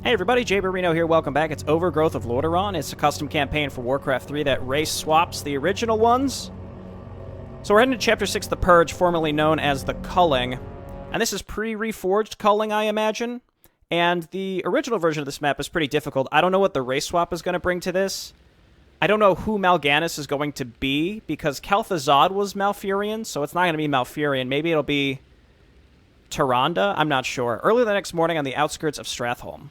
Hey everybody, Jay Barino here, welcome back. It's Overgrowth of Lordaeron. It's a custom campaign for Warcraft 3 that race swaps the original ones. So we're heading to Chapter 6, the Purge, formerly known as the Culling. And this is pre-reforged Culling, I imagine. And the original version of this map is pretty difficult. I don't know what the race swap is going to bring to this. I don't know who Mal'Ganis is going to be, because Kel'Thuzad was Malfurion, so it's not going to be Malfurion. Maybe it'll be Tyrande? I'm not sure. Early the next morning on the outskirts of Stratholme.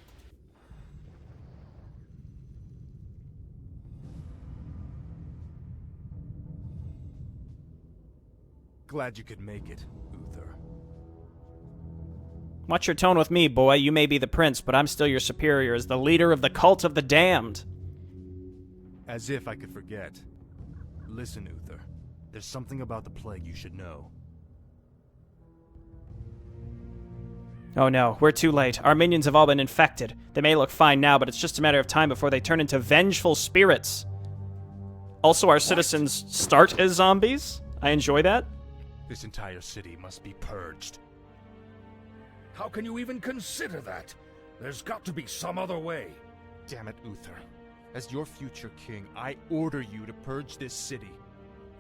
Glad you could make it, Uther. Watch your tone with me, boy. You may be the prince, but I'm still your superior as the leader of the cult of the damned. As if I could forget. Listen, Uther. There's something about the plague you should know. Oh no, we're too late. Our minions have all been infected. They may look fine now, but it's just a matter of time before they turn into vengeful spirits. Also, our citizens start as zombies. I enjoy that. This entire city must be purged. How can you even consider that? There's got to be some other way. Damn it, Uther. As your future king, I order you to purge this city.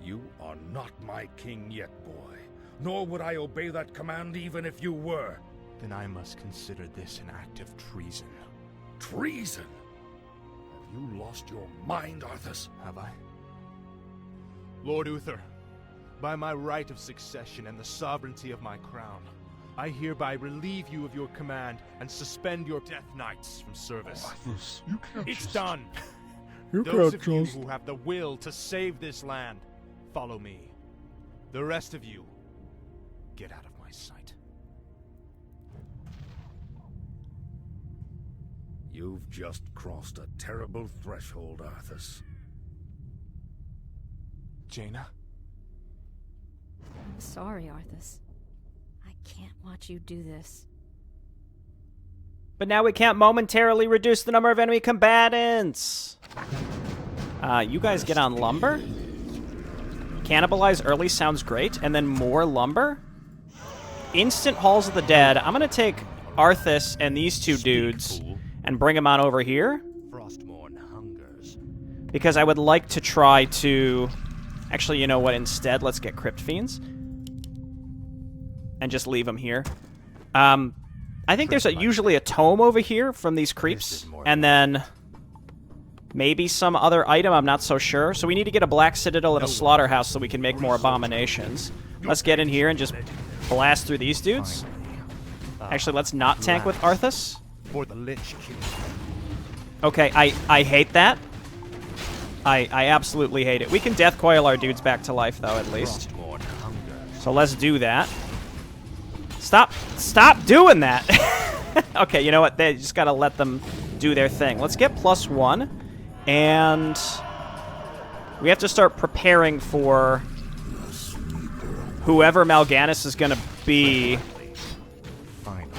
You are not my king yet, boy. Nor would I obey that command even if you were. Then I must consider this an act of treason. Treason? Have you lost your mind, Arthas? Have I? Lord Uther, by my right of succession and the sovereignty of my crown, I hereby relieve you of your command and suspend your death knights from service. Arthas, you can't It's just... done! You Those can't of you just... who have the will to save this land, follow me. The rest of you, get out of my sight. You've just crossed a terrible threshold, Arthas. Jaina? I'm sorry, Arthas. I can't watch you do this. But now we can't momentarily reduce the number of enemy combatants. You guys get on lumber? Cannibalize early sounds great, and then more lumber? Instant Halls of the Dead. I'm gonna take Arthas and these two dudes and bring them on over here. Frostmourne hungers. Because I would like to try to... Actually, you know what? Instead, let's get Crypt Fiends. And just leave them here. I think there's usually a tome over here from these creeps. And then maybe some other item. I'm not so sure. So we need to get a Black Citadel and a Slaughterhouse so we can make more abominations. Let's get in here and just blast through these dudes. Actually, let's not tank with Arthas. For the Lich King. Okay, I hate that. I absolutely hate it. We can death coil our dudes back to life, though, at least. So let's do that. Stop doing that! Okay, you know what? They just gotta let them do their thing. Let's get +1. And we have to start preparing for whoever Mal'Ganis is gonna be. Finally.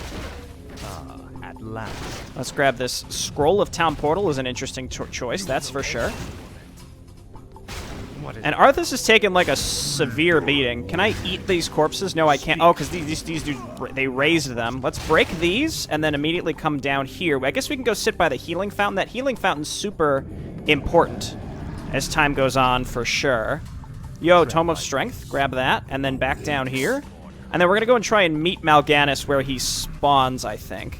At last. Let's grab this. Scroll of Town Portal is an interesting choice, that's for sure. And Arthas is taking like a severe beating. Can I eat these corpses? No, I can't. Oh, because these dudes, they raised them. Let's break these and then immediately come down here. I guess we can go sit by the healing fountain. That healing fountain's super important as time goes on, for sure. Yo, Tome of Strength. Grab that. And then back down here. And then we're going to go and try and meet Mal'Ganis where he spawns, I think.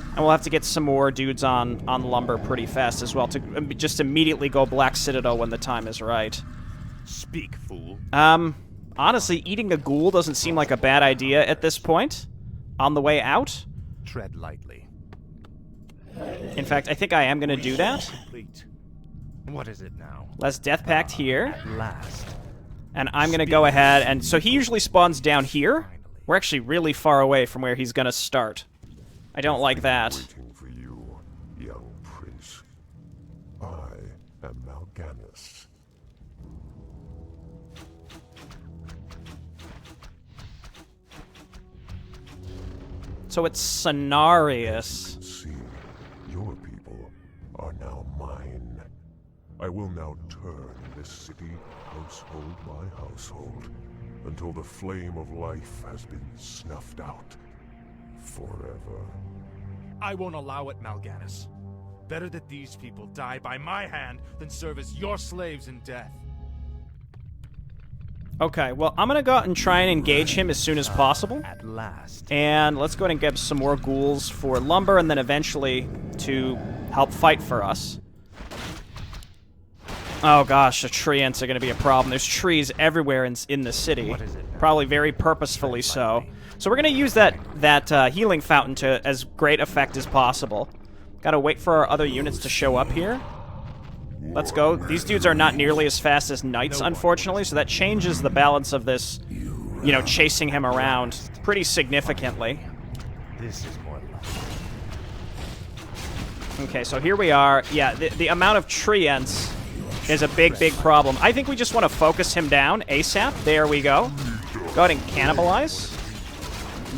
And we'll have to get some more dudes on lumber pretty fast as well to just immediately go Black Citadel when the time is right. Speak, fool. Honestly, eating a ghoul doesn't seem like a bad idea at this point. On the way out. Tread lightly. In fact, I think I am going to do that. Complete. What is it now? Let's Death Pact here. At last. And I'm going to go ahead and... So he usually spawns down here. We're actually really far away from where he's going to start. I don't like that. Waiting for you, young prince. I am Mal'Ganis. So it's Cenarius. See, your people are now mine. I will now turn this city household by household until the flame of life has been snuffed out forever. I won't allow it, Mal'Ganis. Better that these people die by my hand than serve as your slaves in death. Okay, well, I'm gonna go out and try and engage him as soon as possible. At last. And let's go ahead and get some more ghouls for lumber, and then eventually to help fight for us. Oh gosh, the tree ants are going to be a problem. There's trees everywhere in the city. What is it now? Probably very purposefully so. So we're going to use that healing fountain to as great effect as possible. Got to wait for our other units to show up here. Let's go. These dudes are not nearly as fast as knights, unfortunately, so that changes the balance of this, you know, chasing him around pretty significantly. This is more like. Okay, so here we are. Yeah, the amount of tree ants is a big, big problem. I think we just want to focus him down ASAP. There we go. Go ahead and cannibalize.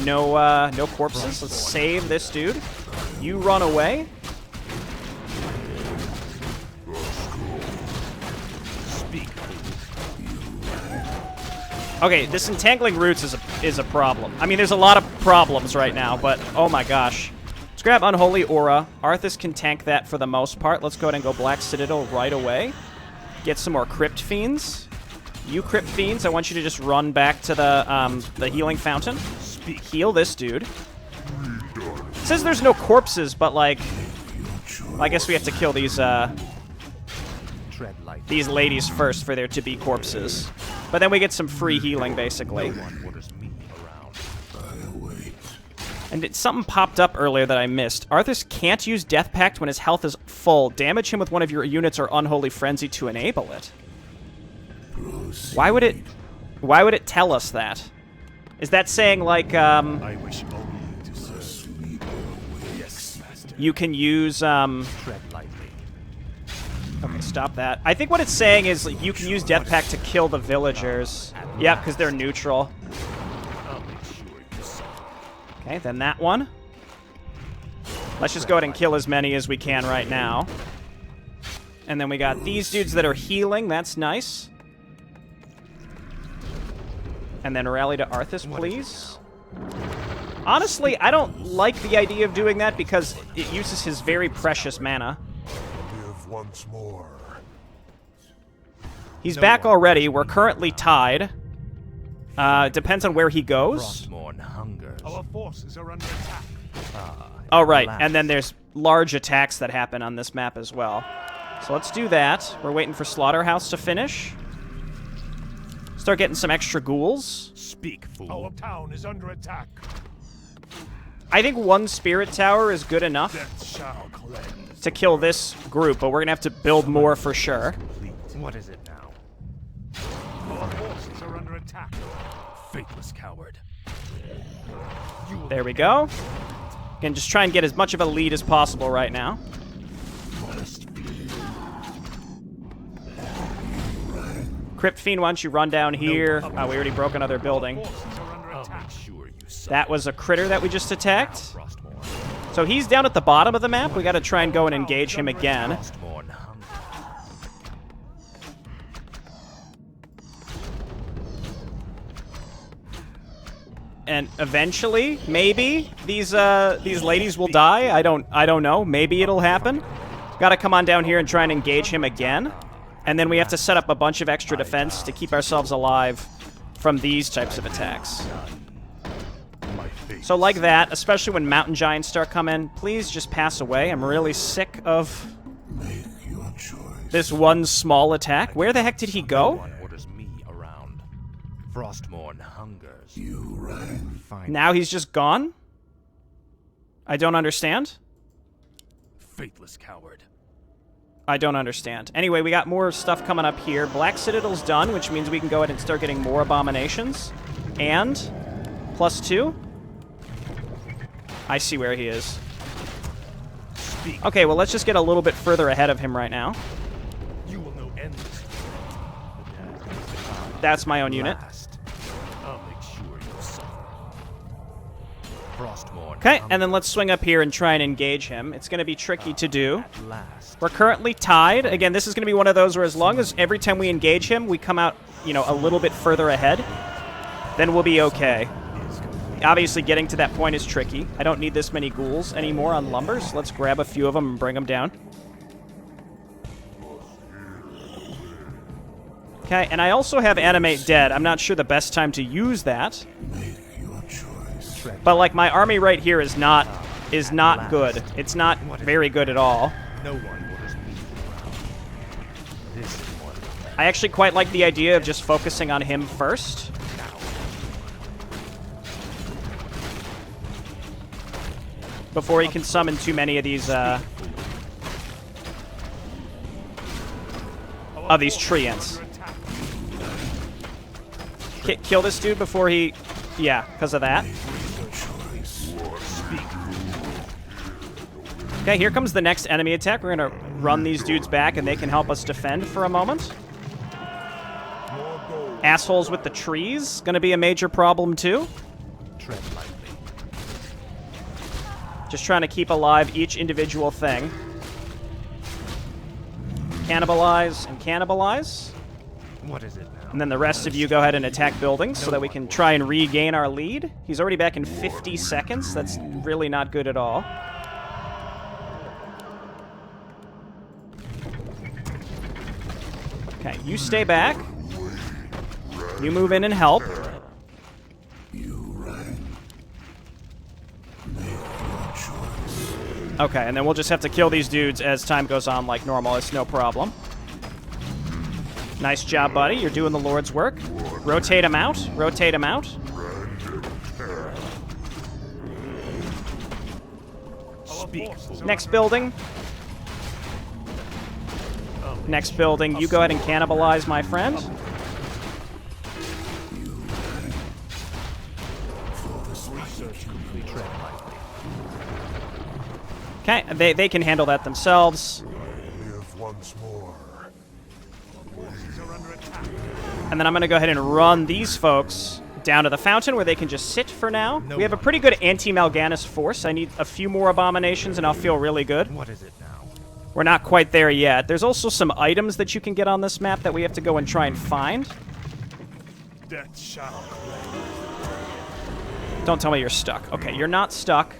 No corpses. Let's save this dude. You run away. Okay, this entangling roots is a problem. I mean, there's a lot of problems right now, but oh my gosh. Let's grab Unholy Aura. Arthas can tank that for the most part. Let's go ahead and go Black Citadel right away. Get some more Crypt Fiends. You Crypt Fiends, I want you to just run back to the healing fountain. Heal this dude. It says there's no corpses, but like, I guess we have to kill these ladies first for there to be corpses. But then we get some free healing, basically. And something popped up earlier that I missed. Arthas can't use Death Pact when his health is full. Damage him with one of your units or Unholy Frenzy to enable it. Why would it tell us that? Is that saying, like, I wish only to serve. Yes, master. you can use, Tread lightly. Okay, stop that. I think what it's saying is like, you can use Death Pact to kill the villagers. Yep, because they're neutral. Okay, then that one. Let's just go ahead and kill as many as we can right now. And then we got these dudes that are healing. That's nice. And then rally to Arthas, please. Honestly, I don't like the idea of doing that because it uses his very precious mana. Live once more. He's back already. We're currently tied. Depends on where he goes. Frostmourne hungers. Our forces are under attack. Oh, right. And then there's large attacks that happen on this map as well. So let's do that. We're waiting for Slaughterhouse to finish. Start getting some extra ghouls. Speak, fool. Our town is under attack. I think one Spirit Tower is good enough Death shall cleanse. to kill this group, but we're going to have to build more for sure. What is it now? Our forces are under attack. Faithless coward. There we go. Again, just try and get as much of a lead as possible right now. Crypt Fiend, why don't you run down here? Oh, we already broke another building. Forces are under attack. Sure, you suck. That was a critter that we just attacked. So he's down at the bottom of the map. We got to try and go and engage him again. Frostmourne hungers. And eventually, maybe these ladies will die. I don't know. Maybe it'll happen. Got to come on down here and try and engage him again. And then we have to set up a bunch of extra defense to keep ourselves alive from these types of attacks. So like that, especially when mountain giants start coming, please just pass away. I'm really sick of this one small attack. Where the heck did he go? One orders me around. Frostmourne hungers. Now he's just gone? I don't understand. Faithless coward. I don't understand. Anyway, we got more stuff coming up here. Black Citadel's done, which means we can go ahead and start getting more abominations. And +2. I see where he is. Okay, well, let's just get a little bit further ahead of him right now. You will know endless. That's my own unit. Last. I'll make sure you suffer. Frostmourne. Okay, and then let's swing up here and try and engage him. It's going to be tricky to do. At last. We're currently tied. Again, this is going to be one of those where as long as every time we engage him, we come out, you know, a little bit further ahead, then we'll be okay. Obviously, getting to that point is tricky. I don't need this many ghouls anymore on lumber, so let's grab a few of them and bring them down. Okay, and I also have Animate Dead. I'm not sure the best time to use that. Make your choice. But, like, my army right here is not good. It's not very good at all. No one will just leave the ground. This is more than I actually quite like the idea of just focusing on him first. Before he can summon too many of these treants. Kill this dude before he... Yeah, because of that. Okay, here comes the next enemy attack. We're going to run these dudes back, and they can help us defend for a moment. Assholes with the trees. Going to be a major problem, too. tread lightly. Just trying to keep alive each individual thing. Cannibalize and cannibalize. What is it now? And then the rest of you go ahead and attack buildings so that we can try and regain our lead. He's already back in 50 seconds. That's really not good at all. Okay, you stay back. You move in and help. Okay, and then we'll just have to kill these dudes as time goes on like normal. It's no problem. Nice job, buddy. You're doing the Lord's work. Rotate him out. Rotate him out. Next building. Next building. You go ahead and cannibalize, my friend. Okay, they can handle that themselves. Live once more. And then I'm going to go ahead and run these folks down to the fountain where they can just sit for now. We have a pretty good anti-Mal'Ganis force. I need a few more abominations and I'll feel really good. What is it now? We're not quite there yet. There's also some items that you can get on this map that we have to go and try and find. Death shall. Don't tell me you're stuck. Okay, you're not stuck.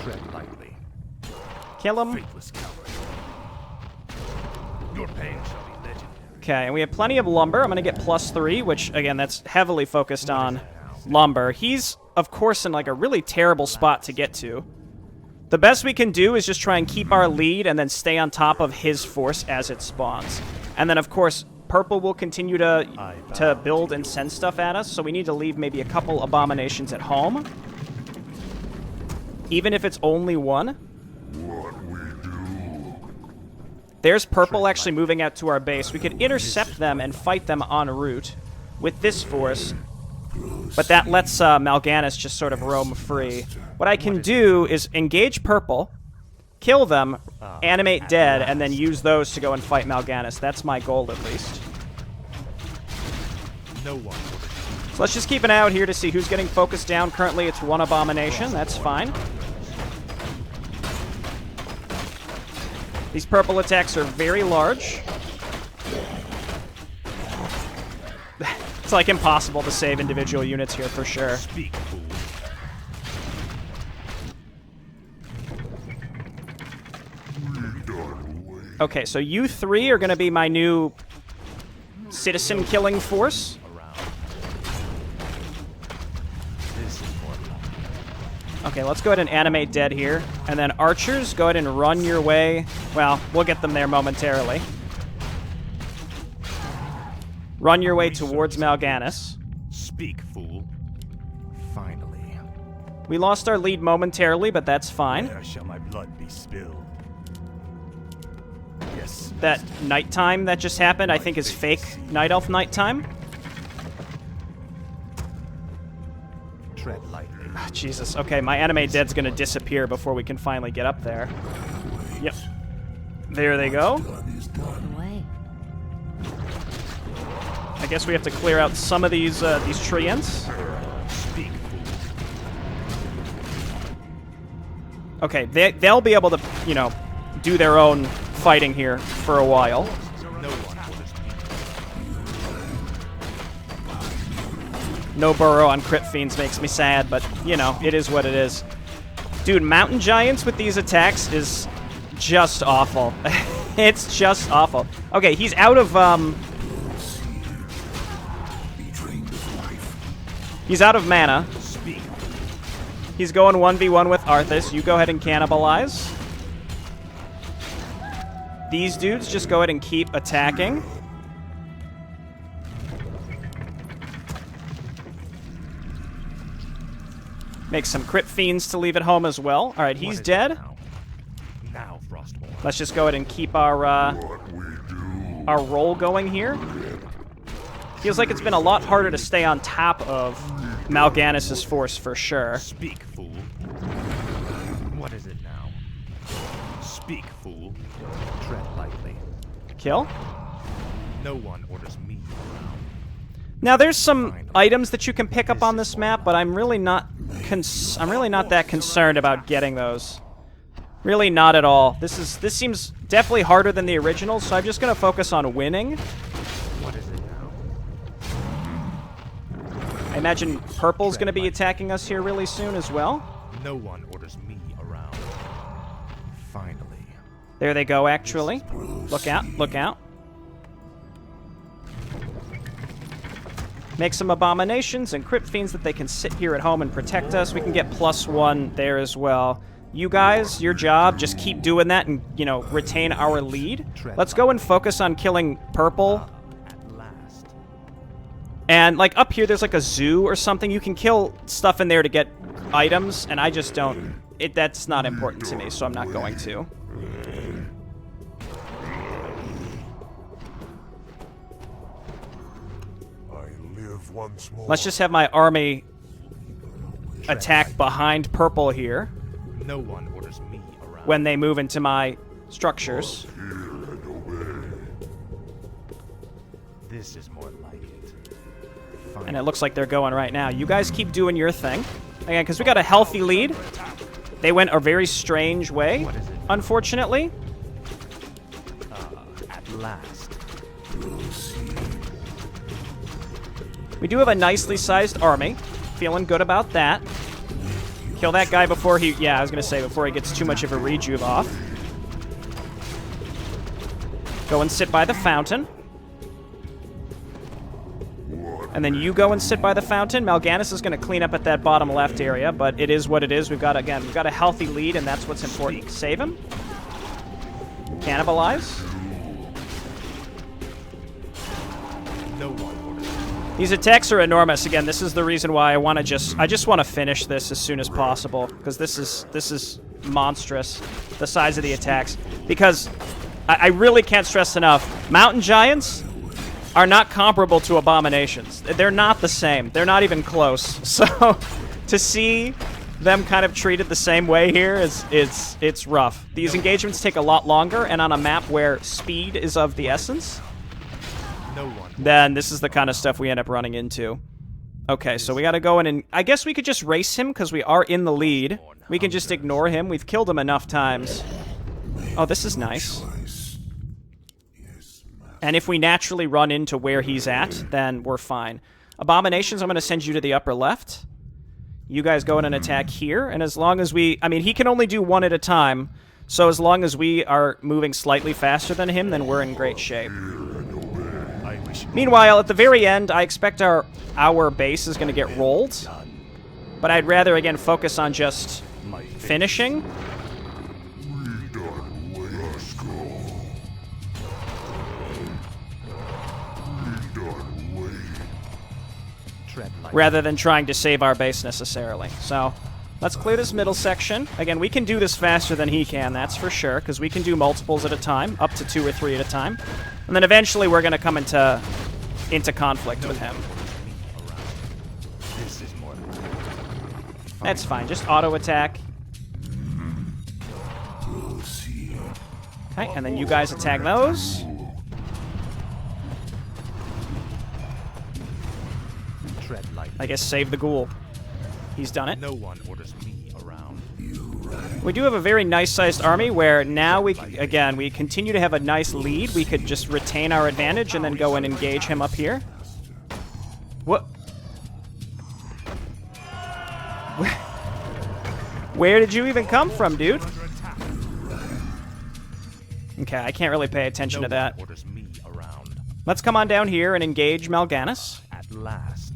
Tread lightly. Kill him. Faithless coward. Your pain shall be legendary. Okay, and we have plenty of lumber. I'm going to get +3, which, again, that's heavily focused on lumber. He's, of course, in, like, a really terrible spot to get to. The best we can do is just try and keep our lead and then stay on top of his force as it spawns. And then, of course, purple will continue to build and send stuff at us, so we need to leave maybe a couple abominations at home. Even if it's only one. There's purple actually moving out to our base. We could intercept them and fight them en route with this force, but that lets Mal'Ganis just sort of roam free. What I can do is engage purple, kill them, animate dead, and then use those to go and fight Mal'Ganis. That's my goal, at least. No one. So let's just keep an eye out here to see who's getting focused down. Currently, it's one abomination. That's fine. These purple attacks are very large. It's like impossible to save individual units here for sure. Speak, fool. Okay, so you three are going to be my new citizen killing force. Okay, let's go ahead and animate dead here. And then archers, go ahead and run your way. Well, we'll get them there momentarily. Run your way towards Mal'Ganis. Speak, fool. Finally. We lost our lead momentarily, but that's fine. Where shall my blood be spilled? Yes. That nighttime that just happened, I think, is fake Night Elf nighttime. Tread lightly. Jesus. Okay, my animate dead's gonna disappear before we can finally get up there. Yep. There they go. Away. I guess we have to clear out some of these treants. Speak, fool. Okay, they'll be able to, you know, do their own fighting here for a while. No one will just No burrow on crit fiends makes me sad, but, you know, it is what it is. Dude, mountain giants with these attacks is just awful. It's just awful. Okay, he's out of, he's out of mana. He's going 1v1 with Arthas. You go ahead and cannibalize. These dudes just go ahead and keep attacking. Make some crit fiends to leave at home as well. All right, he's dead. Now, Frostborn. Let's just go ahead and keep our roll going here. Feels like it's been a lot harder to stay on top of Mal'Ganis' force for sure. Speak, fool. What is it now? Speak, fool. Tread lightly. Kill. No one orders me around. Now there's some items that you can pick up on this map, but I'm really not that concerned about getting those. Really not at all. This seems definitely harder than the original, so I'm just gonna focus on winning. What is it now? I imagine purple's gonna be attacking us here really soon as well. No one orders me around. Finally. There they go, actually. Look out, look out. Make some abominations and crypt fiends that they can sit here at home and protect us. We can get +1 there as well. You guys, your job, just keep doing that and, you know, retain our lead. Let's go and focus on killing purple. At last. And, like, up here, there's, like, a zoo or something. You can kill stuff in there to get items, and I just don't... That's not important to me, so I'm not going to. Once more. Let's just have my army attack behind purple here No one orders me around. when they move into my structures. This is more like it. And it looks like they're going right now. You guys keep doing your thing. Again, because we got a healthy lead. They went a very strange way, unfortunately. At last. We do have a nicely sized army. Feeling good about that. Kill that guy before he... Yeah, I was going to say, before he gets too much of a rejuve off. Go and sit by the fountain. And then you go and sit by the fountain. Mal'Ganis is going to clean up at that bottom left area, but it is what it is. We've got a healthy lead, and that's what's important. Save him. Cannibalize. No one orders me. These attacks are enormous. Again, this is the reason why I just want to finish this as soon as possible, because this is monstrous, the size of the attacks. Because I really can't stress enough, mountain giants are not comparable to abominations. They're not the same. They're not even close. So to see them kind of treated the same way here it's rough. These engagements take a lot longer, and on a map where speed is of the essence, then this is the kind of stuff we end up running into. Okay, so we gotta go in and... I guess we could just race him, because we are in the lead. We can just ignore him. We've killed him enough times. Oh, this is nice. And if we naturally run into where he's at, then we're fine. Abominations, I'm gonna send you to the upper left. You guys go in and attack here, and as long as we... I mean, he can only do one at a time, so as long as we are moving slightly faster than him, then we're in great shape. Meanwhile, at the very end, I expect our base is going to get rolled. But I'd rather, again, focus on just finishing. Rather than trying to save our base necessarily. So, let's clear this middle section. Again, we can do this faster than he can, that's for sure, because we can do multiples at a time, up to 2 or 3 at a time. And then eventually we're going to come into conflict with him. That's fine, just auto attack. Okay, and then you guys attack those. I guess save the ghoul. He's done it. No one orders me around. We do have a very nice-sized army where now we continue to have a nice lead. We could just retain our advantage and then go and engage him up here. What? Where did you even come from, dude? Okay, I can't really pay attention to that. Orders me around. Let's come on down here and engage Mal'Ganis. At last.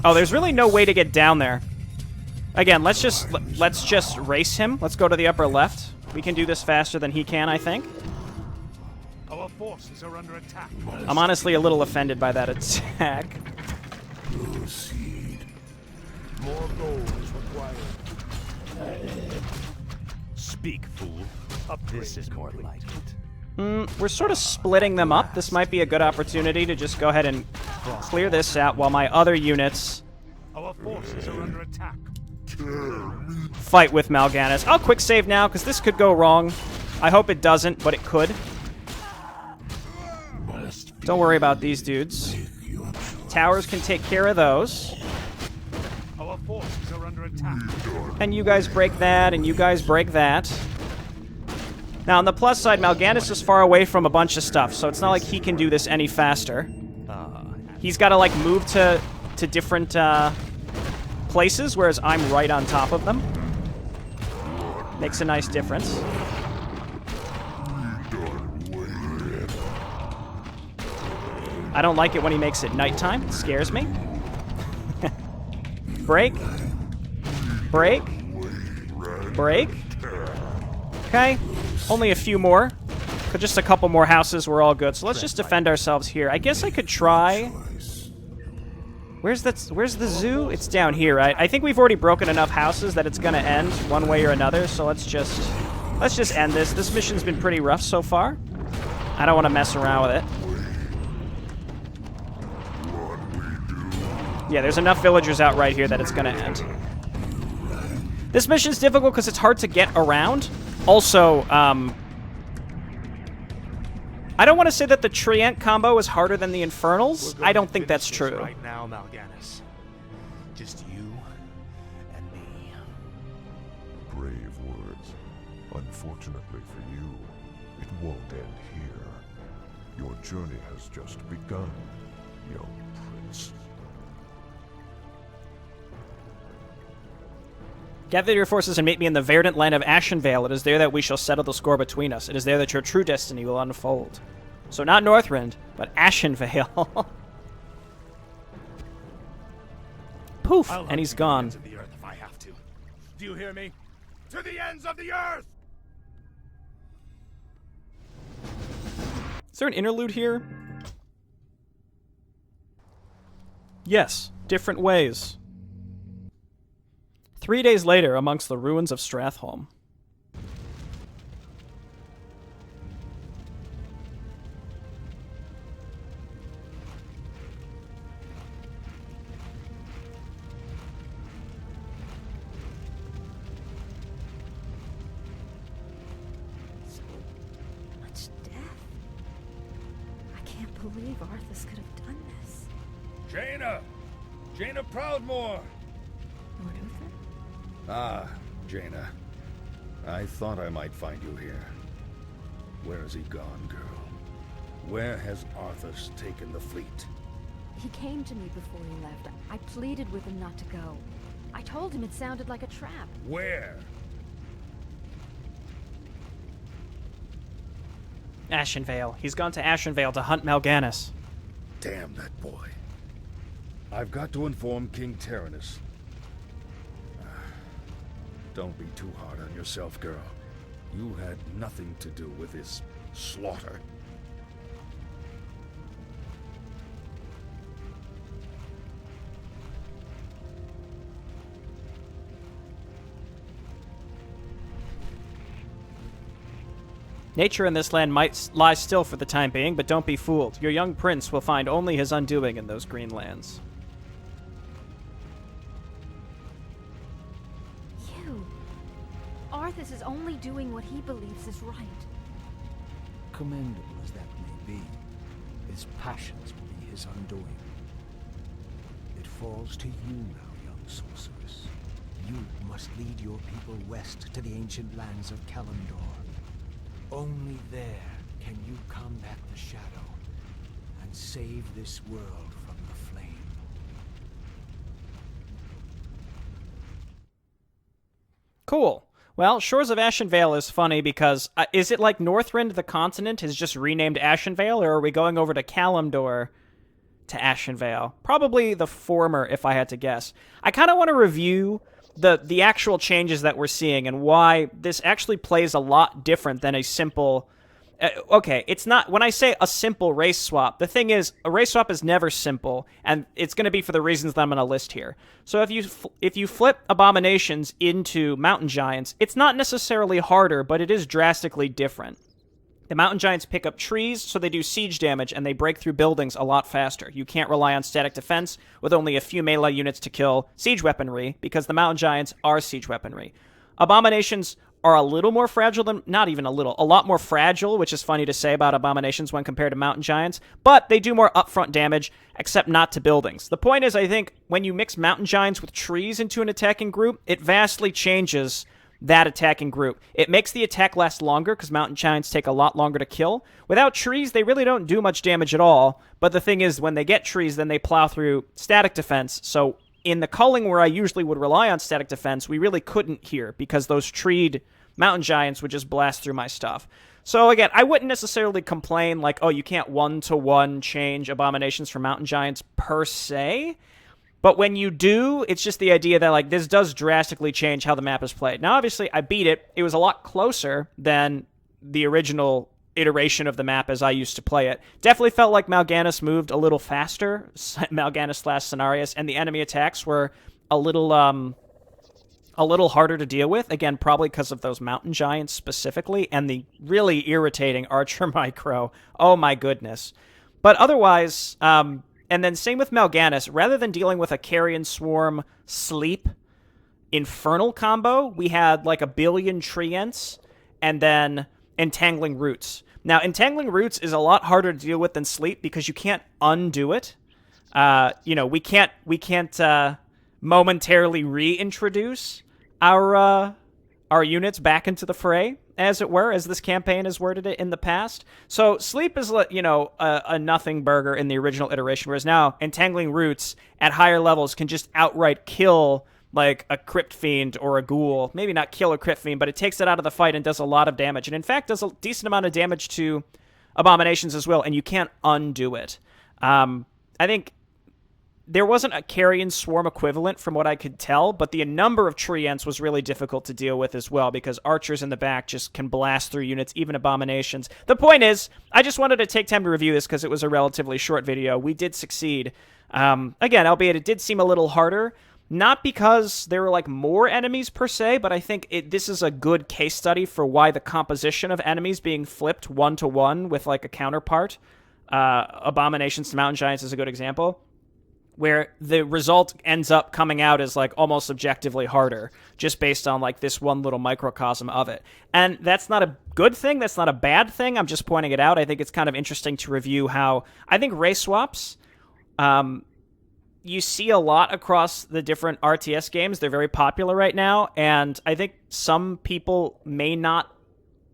Oh, there's really no way to get down there. Again, let's just race him. Let's go to the upper left. We can do this faster than he can, I think. Our forces are under attack. I'm honestly a little offended by that attack. Proceed. More gold is required. Speak, fool. This is more like it. We're sort of splitting them up. This might be a good opportunity to just go ahead and clear this out while my other units Our forces are under attack. fight with Mal'Ganis. I'll quick save now, because this could go wrong. I hope it doesn't, but it could. Don't worry about these dudes. Towers can take care of those. Our forces are under attack. And you guys break that, and you guys break that. Now, on the plus side, Mal'Ganis is far away from a bunch of stuff, so it's not like he can do this any faster. He's got to, like, move to different places, whereas I'm right on top of them. Makes a nice difference. I don't like it when he makes it nighttime. It scares me. Break. Break. Break. Okay. Only a few more. Just a couple more houses, we're all good. So let's just defend ourselves here. I guess I could try... Where's the zoo? It's down here, right? I think we've already broken enough houses that it's gonna end one way or another, so let's just end this. This mission's been pretty rough so far. I don't want to mess around with it. Yeah, there's enough villagers out right here that it's gonna end. This mission's difficult because it's hard to get around. Also, I don't want to say that the Treant combo is harder than the Infernals. I don't think that's true. Right now, Mal'Ganis. Just you and me. Brave words. Unfortunately for you, it won't end here. Your journey has just begun, young prince. Gather your forces and meet me in the verdant land of Ashenvale. It is there that we shall settle the score between us. It is there that your true destiny will unfold. So not Northrend, but Ashenvale. Poof, I'll and he's hunt to the gone. ends of the earth if I have to. Do you hear me? To the ends of the earth! Is there an interlude here? Yes, different ways. 3 days later, amongst the ruins of Stratholme. Much death. I can't believe Arthas could have done this. Jaina! Jaina Proudmoore! Lord Uther? Ah, Jaina. I thought I might find you here. Where has he gone, girl? Where has Arthas taken the fleet? He came to me before he left. I pleaded with him not to go. I told him it sounded like a trap. Where? Ashenvale. He's gone to Ashenvale to hunt Mal'Ganis. Damn that boy. I've got to inform King Tyrannus. Don't be too hard on yourself, girl. You had nothing to do with this slaughter. Nature in this land might lie still for the time being, but don't be fooled. Your young prince will find only his undoing in those green lands. You! Arthas is only doing what he believes is right. Commendable as that may be, his passions will be his undoing. It falls to you now, young sorceress. You must lead your people west to the ancient lands of Kalimdor. Only there can you combat the shadow and save this world from the flame. Cool. Well, Shores of Ashenvale is funny because is it like Northrend, the continent, is just renamed Ashenvale, or are we going over to Kalimdor to Ashenvale? Probably the former, if I had to guess. I kind of want to review the actual changes that we're seeing and why this actually plays a lot different than a simple... okay, it's not... When I say a simple race swap, the thing is, a race swap is never simple, and it's going to be for the reasons that I'm going to list here. So if you flip Abominations into Mountain Giants, it's not necessarily harder, but it is drastically different. The Mountain Giants pick up trees, so they do siege damage, and they break through buildings a lot faster. You can't rely on static defense with only a few melee units to kill siege weaponry, because the Mountain Giants are siege weaponry. Abominations are a little more fragile than... Not even a little. A lot more fragile, which is funny to say about Abominations when compared to Mountain Giants, but they do more upfront damage, except not to buildings. The point is, I think, when you mix Mountain Giants with trees into an attacking group, it vastly changes that attacking group. It makes the attack last longer, because Mountain Giants take a lot longer to kill. Without trees, they really don't do much damage at all, but the thing is, when they get trees, then they plow through static defense, so... In the culling where I usually would rely on static defense, we really couldn't here because those treed Mountain Giants would just blast through my stuff. So again, I wouldn't necessarily complain like, oh, you can't one-to-one change Abominations for Mountain Giants per se. But when you do, it's just the idea that like this does drastically change how the map is played. Now, obviously, I beat it. It was a lot closer than the original iteration of the map as I used to play it. Definitely felt like Mal'Ganis moved a little faster, Mal'Ganis/Cenarius, and the enemy attacks were a little harder to deal with. Again, probably because of those Mountain Giants specifically, and the really irritating Archer Micro. Oh my goodness. But otherwise, and then same with Mal'Ganis, rather than dealing with a Carrion Swarm Sleep Infernal combo, we had like a billion Treants, and then Entangling Roots. Now, Entangling Roots is a lot harder to deal with than Sleep because you can't undo it. We can't momentarily reintroduce our units back into the fray, as it were, as this campaign has worded it in the past. So Sleep is, a nothing burger in the original iteration, whereas now Entangling Roots at higher levels can just outright kill like a Crypt Fiend or a Ghoul. Maybe not kill a Crypt Fiend, but it takes it out of the fight and does a lot of damage. And in fact, does a decent amount of damage to Abominations as well, and you can't undo it. I think there wasn't a Carrion Swarm equivalent from what I could tell, but the number of Treants was really difficult to deal with as well, because archers in the back just can blast through units, even Abominations. The point is, I just wanted to take time to review this because it was a relatively short video. We did succeed. Again, albeit it did seem a little harder, not because there were, like, more enemies per se, but I think this is a good case study for why the composition of enemies being flipped one-to-one with, like, a counterpart, Abominations to Mountain Giants is a good example, where the result ends up coming out as, like, almost subjectively harder, just based on, like, this one little microcosm of it. And that's not a good thing, that's not a bad thing, I'm just pointing it out. I think it's kind of interesting to review how, I think race swaps, you see a lot across the different RTS games. They're very popular right now, and I think some people may not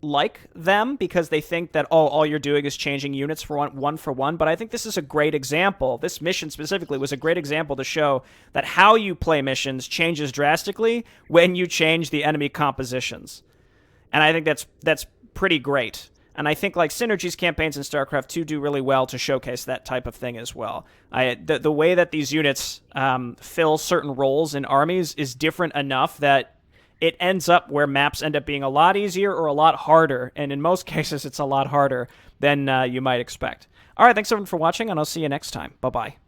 like them because they think that, oh, all you're doing is changing units for one for one, but I think this is a great example. This mission specifically was a great example to show that how you play missions changes drastically when you change the enemy compositions. And I think that's pretty great. And I think like Synergy's campaigns in StarCraft 2 do really well to showcase that type of thing as well. The way that these units fill certain roles in armies is different enough that it ends up where maps end up being a lot easier or a lot harder. And in most cases, it's a lot harder than you might expect. All right, thanks everyone for watching, and I'll see you next time. Bye-bye.